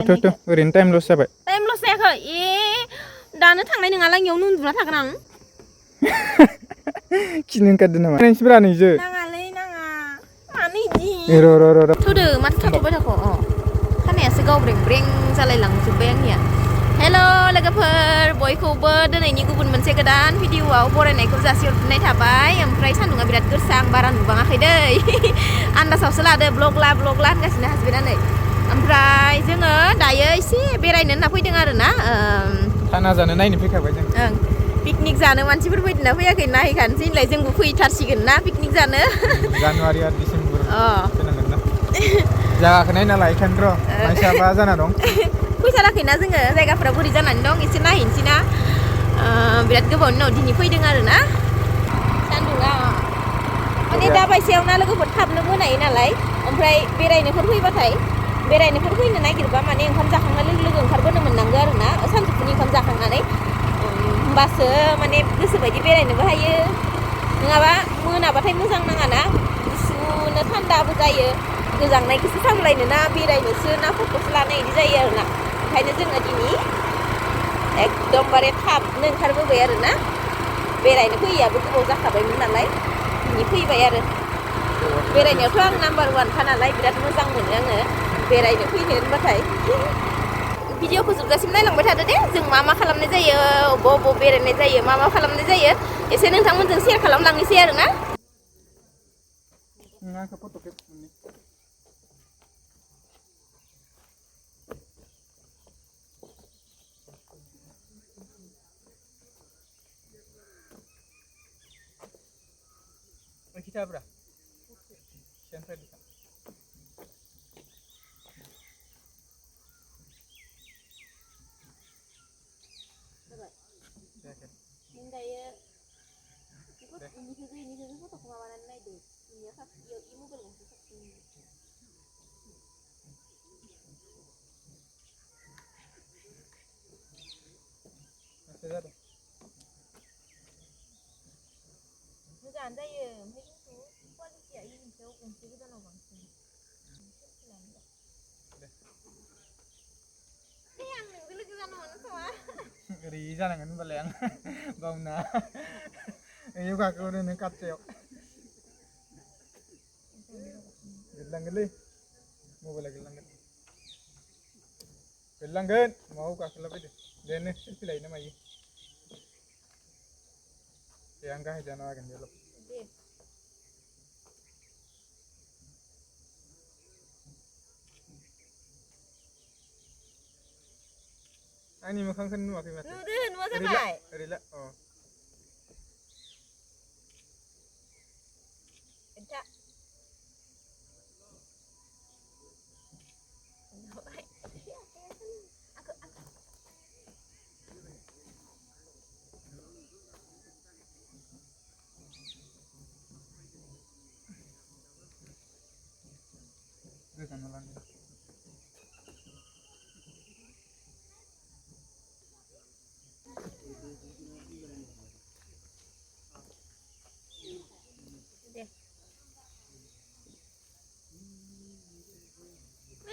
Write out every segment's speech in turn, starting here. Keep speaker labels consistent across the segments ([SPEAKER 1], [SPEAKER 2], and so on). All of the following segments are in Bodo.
[SPEAKER 1] Tuh, orin time loss apa?
[SPEAKER 2] Time loss ya kok. Dana थांनाय नङा लां इयावनो उन्दुना थागोन आं.
[SPEAKER 1] Kini angkat nama. Ini seberani je.
[SPEAKER 2] Naङालै नाङा. मानो इदि?
[SPEAKER 1] Ro.
[SPEAKER 2] थुदो माथो थाथ'बाय थाख'? खानायासो गावब्रें जालायलांजोब्बाय आंनिया. हेल' लोगोफोर बयखौबो दिनैनि गुबुन मोनसे गोदान भिडिअआव बरायनायखौ जासिहरफिननाय थाबाय. ओमफ्राय सान्दुङा बिराद गोसा आं बारा नुबाङाखै दै. आन्दासावसो लादो ब्लग ला होनगासिनो हासबेन्डआनो. ओमफ्राय जोङो दायो एसे बेरायनो होनना फैदों आरोना.
[SPEAKER 1] खाना जानो नायनो फैखाबाय जों.
[SPEAKER 2] पिकनिक जानो मानसिफोर फैदोंना फैयाखै नायहैखानोसै होनलाय जोंबो फैथारसिगोन ना पिकनिक जानो.
[SPEAKER 1] जानुवारि आरो डिसेम्बर फैनांगोन ना. जायाखै नायना लायखानो र' मानसियाबा जाना दं.
[SPEAKER 2] फैथाराखैना जोङो जायगाफोरा बोरै जानानै दं एसे नायहैनोसै ना. बिराद गोबावनि उनाव दिनै फैदों आरोना. सान्दुङा माने दा बायसेयावना लोगोफोर थाबनो मोनायो नालाय. ओमफ्राय बेरायनोफोर फैनो नागिरबा माने ओंखाम जाखांना लोगो ओंखारबोनो मोननांगौ आरोना सानजौफुनि ओंखाम जाखांनानै. होमबासो माने गोसोबायदि बेरायनोबो हायो. नङाबा मोनाबाथाय मोजां नाङाना गुसुनो थान्दाबो जायो. गोजांनायखौसो सामलायनो ना बेरायनोसो ना फट'सो लानो इदि जायो आरोना. ओंखायनो जोङो दिनै एकदमबारे थाबनो ओंखारबोबाय आरोना. बेरायनो फैयाबो गोबाव जाखाबायमोन नालाय दिनै फैबाय आरो. बेरायनायावथ' आं नाम्बार 1खा नालाय बिराद मोजां मोनो आङो बेरायनो फैनो होनबाथाय. भिडिअखौ जोबजासिम नायलांबाय थादो दे जों मा खालामनाय जायो बबाव बेरायनाय जायो मा खालामनाय जायो एसे नोंथांमोनजों शेयार खालामलांनोसै आरोना.
[SPEAKER 1] Kita berapa? Siapa di sana?
[SPEAKER 2] Ini foto kemawanan naik deh. Ini ya ibu belum sesuatu.
[SPEAKER 1] Masih ada.
[SPEAKER 2] Moजाङानो जायो ओमफ्राय खिन्थु कुवालिटिया इनिसायाव गंसे गोदानाव बांसिन आं नोंजों लोगो जानो मोनो खोमा
[SPEAKER 1] ओरै जानांगोन होनबालाय आं बावना एयाव गाखोहरो नों काट्रायाव गोलैलांगोनलै मबाइला गोलैलांगोन माबायाव गाखोलाबायदो दे नों सेलफि लायो ना मायो दे आं गाहाय जाना होगोन बेयाव
[SPEAKER 2] दे
[SPEAKER 1] आंनि मोखांखौनो नुवाखै माथो
[SPEAKER 2] नुवा जाबाय
[SPEAKER 1] ओरैला गोजानाव लांदों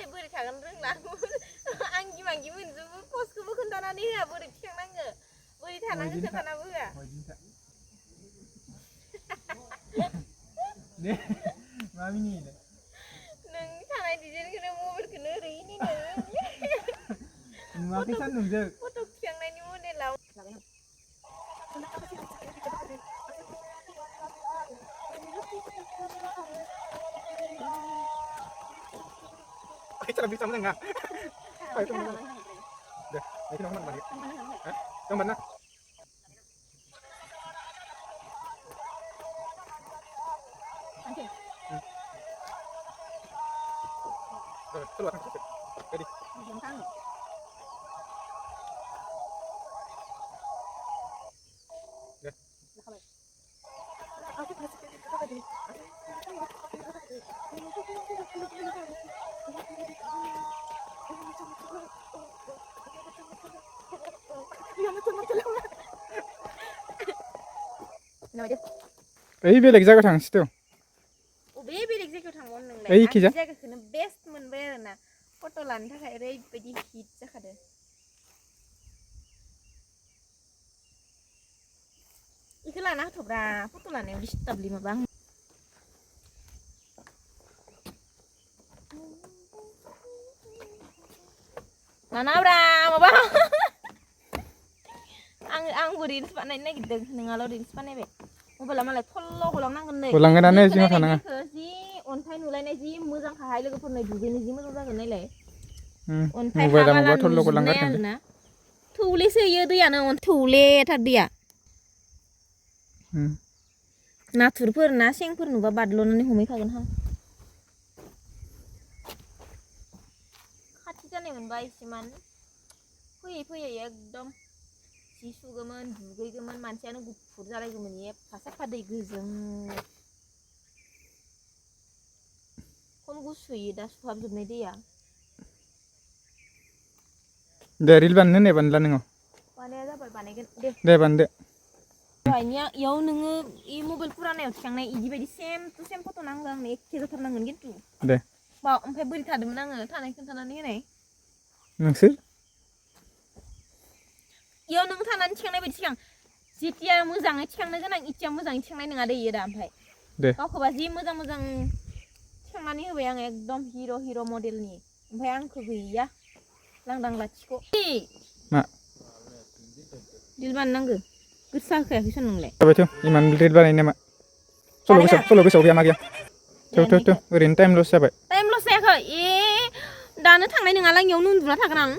[SPEAKER 2] बोरै थागोन रोंला आं गिमांगि मोनजोबो पस्टखौबो खोन्थानानै होआ बोरै थिखांनांगो बोरै थानांगो खोन्थानाबो होआ
[SPEAKER 1] दे मा मिनियो
[SPEAKER 2] नोंनि थानाय डिजाइनखौनो मबाइलखौनो ओरै
[SPEAKER 1] नुवाखै सान्दुंजों
[SPEAKER 2] फट' थिखांनायनि मडेलाव
[SPEAKER 1] cara bisa menengah. Ayo teman-teman. Deh, ini nomor mana? Hah? Yang mana? Keluar. Jadi. Deh. ओइ बेलेग जायगायाव थांसै थ'
[SPEAKER 2] अबे बेलेग जायगायाव थांबावनो नोंलाय
[SPEAKER 1] ओइ
[SPEAKER 2] आं
[SPEAKER 1] खिजा
[SPEAKER 2] जायगाखौनो बेस्ट मोनबाय आरोना फट' फट' लानो थाखाय ओरैबायदि हिट जाखादो इखौ लाना होथ'ब्रा फट' लानायाव डिस्टार्बलै माबा लानाब्रा माबा आंबो रिल्स बानायनो नागिरदों नोंहाल' रिल्स बानायबाय मबाइला मालाय थल्ल' गलांनांगोन नै
[SPEAKER 1] गलांगोनानो जिङाव थानाङा
[SPEAKER 2] जि अन्थाइ नुलायनाय जि मोजांखाहाय लोगोफोरनो दुगैनो जि मोजां जागोन नायलाय अन्थाइ
[SPEAKER 1] मबाइला
[SPEAKER 2] हाबाला
[SPEAKER 1] मबा थल्ल'
[SPEAKER 2] नुजोबनाय
[SPEAKER 1] गलांगारगोन
[SPEAKER 2] आरोना थौलेसो इयो दैयानो थौलेथार दैया नाथुरफोर ना सेंफोर नुबा बाज्ल'नानै हमहैखागोन हा खाथि जानाय मोनबा इसेमान फैयै फैयै एकदम जि सुगौमोन दुगैगौमोन मानसियानो गुफुर जालायगौमोन एफा साफा दै गोजों खम गुसुयो दा सुहाबजोबनाय दैया
[SPEAKER 1] दे रिल बानायनो होननाय बानायला नोङो
[SPEAKER 2] बानाया जाबाय बानायगोन
[SPEAKER 1] दे बानायदो
[SPEAKER 2] दहायनिया इयाव नोङो इ मबाइल फुरानायाव थिखांनाय इदि बायदि सेम टु सेम फट' नांगौ आंनो एखे जाथारनांगोन खिन्थु
[SPEAKER 1] दे
[SPEAKER 2] ओमफ्राय बोरै थादोंमोन आङो थानाय खोन्थानानै होनाय
[SPEAKER 1] नोंसोर
[SPEAKER 2] इयाव नों थानानै थिखांनाय बायदि सिगां जेथिया मोजाङै थिखांनो गोनां इथिया मोजाङै थिखांनाय नङा दे इयो दा ओमफ्राय
[SPEAKER 1] दे
[SPEAKER 2] गावखौबा जि मोजां मोजां थिखांनानै होबाय आं एकदम हिर' मडेलनि ओमफ्राय आंखौ गैया लांदां लाथिख'
[SPEAKER 1] मा
[SPEAKER 2] रिल बानायनांगौ गोसा होखायाखैसन नोंलाय
[SPEAKER 1] जाबायथ' इमान रिल बानायनो नामा सल' गोसोआव गैया मा गैया थौ ओरैनो टाइम लस जाबाय
[SPEAKER 2] टाइम लस जायाखै दानो थांनाय नङालां इयावनो उन्दुना थागोन आं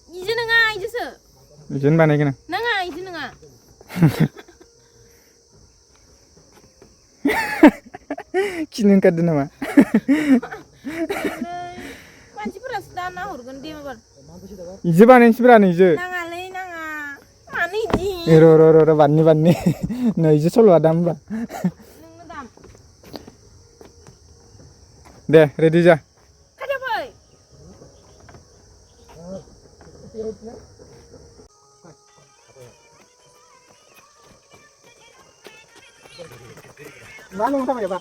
[SPEAKER 2] इजो नङा इजोसो
[SPEAKER 1] बिदिनो बानायगोन आं
[SPEAKER 2] नङा इदि नङा
[SPEAKER 1] खिनो ओंखारदों नामा
[SPEAKER 2] मानसिफोरासो दा नाहरगोन दे माबार
[SPEAKER 1] इजो बानायनोसैब्रा नैजो
[SPEAKER 2] नाङालै नाङा मानो इदि
[SPEAKER 1] र' बाननि नैजो सल'आ दा होमबा
[SPEAKER 2] नोंनो दाम
[SPEAKER 1] दे रेडि जा
[SPEAKER 2] खाथियाव फै
[SPEAKER 1] मा नों थाबाय बा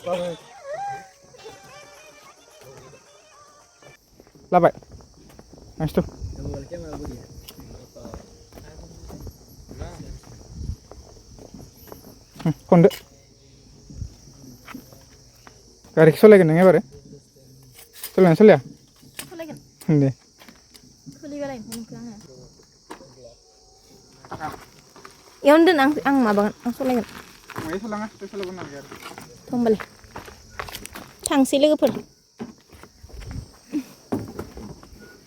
[SPEAKER 1] लाबाय नाइस खनदो गारिखौ सालायगोन नों एबार सालायना सालाया
[SPEAKER 2] सालायगोन
[SPEAKER 1] दे
[SPEAKER 2] खुलिबालाय नोंखौ आङो इयावनो दोन आं माबागोन आं सालायगोन होमबालाय थांसै लोगोफोर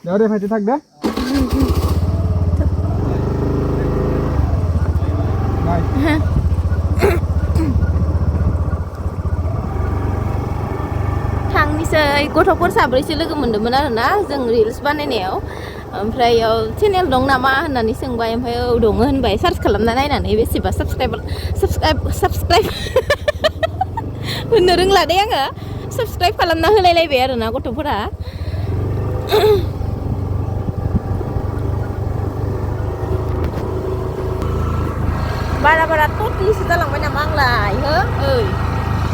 [SPEAKER 1] दे फायदो थाक दे
[SPEAKER 2] थांनिसै गथ'फोर साब्रैसो लोगो मोन्दोंमोन आरोना जों रिल्स बानायनायाव ओमफ्राय इयाव चेनेल दं नामा होननानै सोंबाय ओमफ्राय औ दङ होनबाय सार्च खालामना नायनानै बेसेबा साबसक्राइब होननो रोंला दे आङो साबसक्राइब खालामना होलायलायबाय आरोना गथ'फोरा बारा टटलिसो जालांबाय नामा आंलाय हो ओइ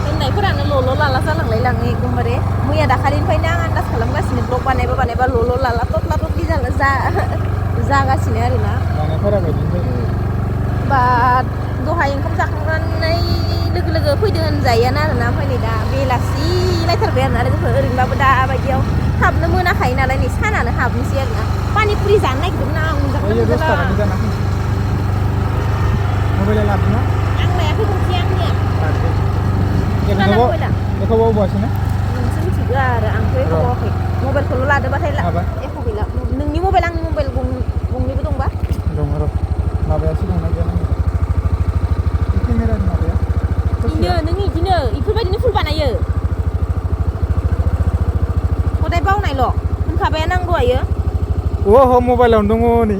[SPEAKER 2] होननायफोरानो ल'ल' लाला जालांलाय लाङो एकदमबारे मैया दाखालिनिफ्रायनो आं आन्दाज खालामगासिनो ब्लग बानायबा ल'ल' लाला टटला टटलि जागासिनो आरोना बा दहाय ओंखाम जाखांनानै लोगो फैदो होनजायोआनो आरोना ओमफ्राय नै दा बेलासि लायथारबाय आरोना लोगोफोर ओरैनोबाबो दा बायदियाव हाबनो मोनाखायो नालाय नै सानानो हाबनोसै आरोना पानिपुरि जानो नागिरदोंमोन आं
[SPEAKER 1] मबाइला लाबोना
[SPEAKER 2] आं लायाखै गंसे आंनिया
[SPEAKER 1] एखौ बावबासो ना
[SPEAKER 2] नोंसो मिथिगौ आरो आंथ' एख' बावाखै मबाइलखौल' लादोबाथाय एख' गैला नोंनि मबाइल आंनि मबाइल गंनैबो दंबा
[SPEAKER 1] दङ र' माबायासो दंना गैया नांगौ केमेरानि माबाया
[SPEAKER 2] नों इदिनो इफोरबायदिनो फुल बानायो हदाय बावनायल' होनखाबाय नांगौ आयो
[SPEAKER 1] अह मबाइलावनो दङ नै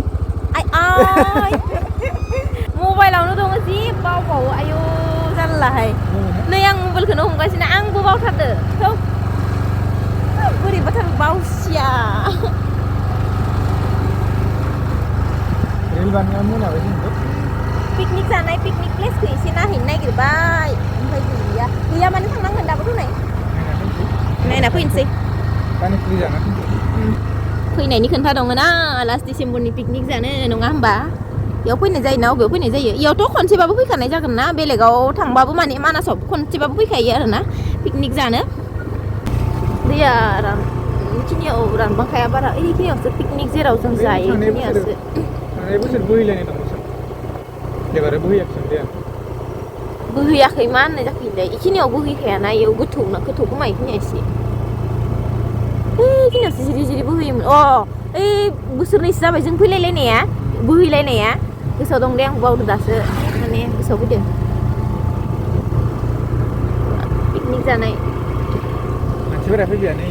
[SPEAKER 2] मबाइलावनो दङ जि बावबावो आयौ जारलाहाय नै आं मबाइलखौनो हमगासिनो आंबो बावथारदो थौ बोरैबाथार बावसिया
[SPEAKER 1] रिल बानायना मोनाबाय जोंबो
[SPEAKER 2] पिकनिक जानाय पिकनिक प्लेसखौ एसे नायहैनो नागिरबाय ओमफ्राय गैया माने थांनांगोन दाबोथ' नै नायना फैनोसै
[SPEAKER 1] पानिपुरि जाना
[SPEAKER 2] फैनायनि खोन्था दङ ना लास्ट डिसेम्बरनि पिकनिक जानो नङा होमबा बेयाव फैनाय जायो ना अबेयाव फैनाय जायो इयावथ' खनसेबाबो फैखानाय जागोन ना बेलेगाव थांबाबो माने मानासाव खनसेबाबो फैखायो आरो ना पिकनिक जानो दैया बेखिनियाव रानबांखाया बारा बेखिनियावसो पिकनिक जेराव जों जायो बेखिनियावसो
[SPEAKER 1] थांनाय बोसोर बोहैलायनाय दं बोसोर एबारो बोहैयाखै दैया
[SPEAKER 2] बोहैयाखै मा होननाय जाखैलाय बेखिनियाव बोहैखायाना इयाव गोथौ खोमा बेखिनिया एसे बेखिनियावसो जिरि जिरि बोहैयोमोन ओइ बोसोरनैसो जाबाय जों फैलायलायनाया बोहैलायनाया गोसोआव दं दे आं बावदो दासो माने गोसोआव फैदों पिकनिक जानाय
[SPEAKER 1] मानसिफोरा फैबायानो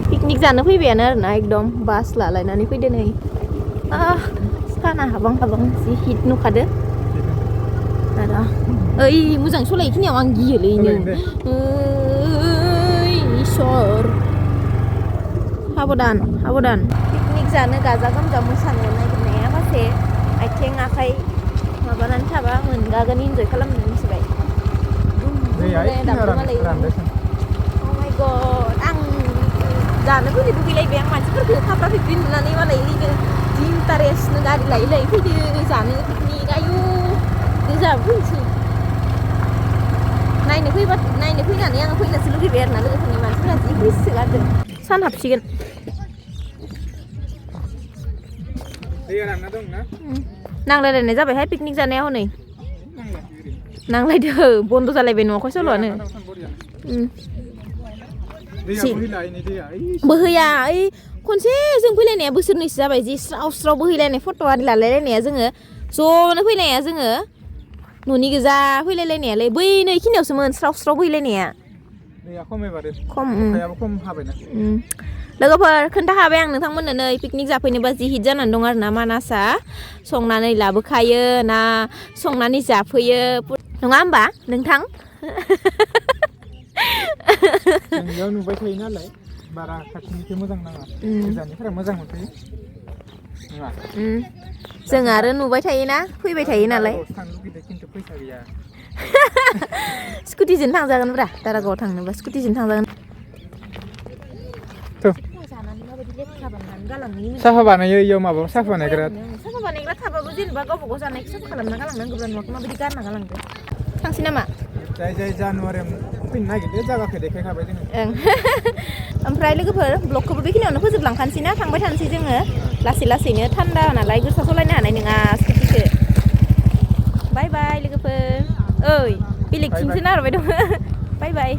[SPEAKER 2] पिकनिक जानो फैबायानो आरोना एकदम बास लालायनानै फैदो नै साना हाबां जि हिट नुखादो आरो ओइ मोजां सलायखिनियाव आं गियोलै इसोर साबधान पिकनिक जानो गाजा गोमजा मोसानो नागिरनाया मासे आथिं आखाइ माबानानै थाबा मोनगागोन इन्जय खालामनो मिथिबाय माय गड आं जानो फैनो दुगैलायबाय आं मानसिफोरखौ थाफ्रा फिफ्रि नुनानै मालाय ओरैनो जि इन्टारेस्टनो गारि लायै फैदो जानो पिकनिक आयु गोजाबो फैनोसै नायनो फैनानै आङो फैनोसो लुगैबाय आरोना लोगोफोरनि मानसिफोरा जि गोसो गारदों सान हाबसिगोन नांलायलायनाय जाबायहाय पिकनिक जानायाव हनै नांलायदो बन्द जालायबाय न'खौ सल'आनो बोहैया ओइ खनसे जों फैलायनाया बोसोरनैसो जाबाय जि स्राव बोहैलायनाय फट' आरि लालायलायनाया जोङो ज'नो फैनाया जोङो न'नि गोजा फैलायलायनायालाय बै नैखिनियावसोमोन स्राव बोहैलायनाया खम हाबायना लोगोफोर खोन्थाखाबाय आं नोंथांमोननो नै पिकनिक जाफैनोबा जि हिट जानानै दं आरोना मानासा संनानै लाबोखायो ना संनानै जाफैयो नङा होमबा नोंथां
[SPEAKER 1] जों नुबाय थायो नालाय बारा खाथिनिखौ मोजां नाङा गोजाननिफोरा मोजां मोनखायो
[SPEAKER 2] जों आरो नुबाय थायोना फैबाय थायो नालाय स्कुटिजों थांजागोन ब्रा दारागावआव थांनोबा स्कुटिजों थांजागोन
[SPEAKER 1] साफा बानायो इयाव माबा साफा बानायग्रा
[SPEAKER 2] थाबाबो जेनेबा गावबा गाव जानायखौ साफा खालामना गालांनांगौब्ला नुवाखै माबायदि गारना गालांदो थांसै नामा
[SPEAKER 1] जाय जानुवारियाव फैनो नागिरदो जायगाखौ देखायखाबाय जोङो
[SPEAKER 2] ओमफ्राय लोगोफोर ब्लगखौबो बेखिनियावनो फोजोबलांखानोसै ना थांबाय थानोसै जोङो लासैनो थान्दा नालाय गोसा सालायनो हानाय नङा स्कुटिखौ बाय लोगोफोर ओइ बेलेगथिंसो नाहरबाय दङ बाय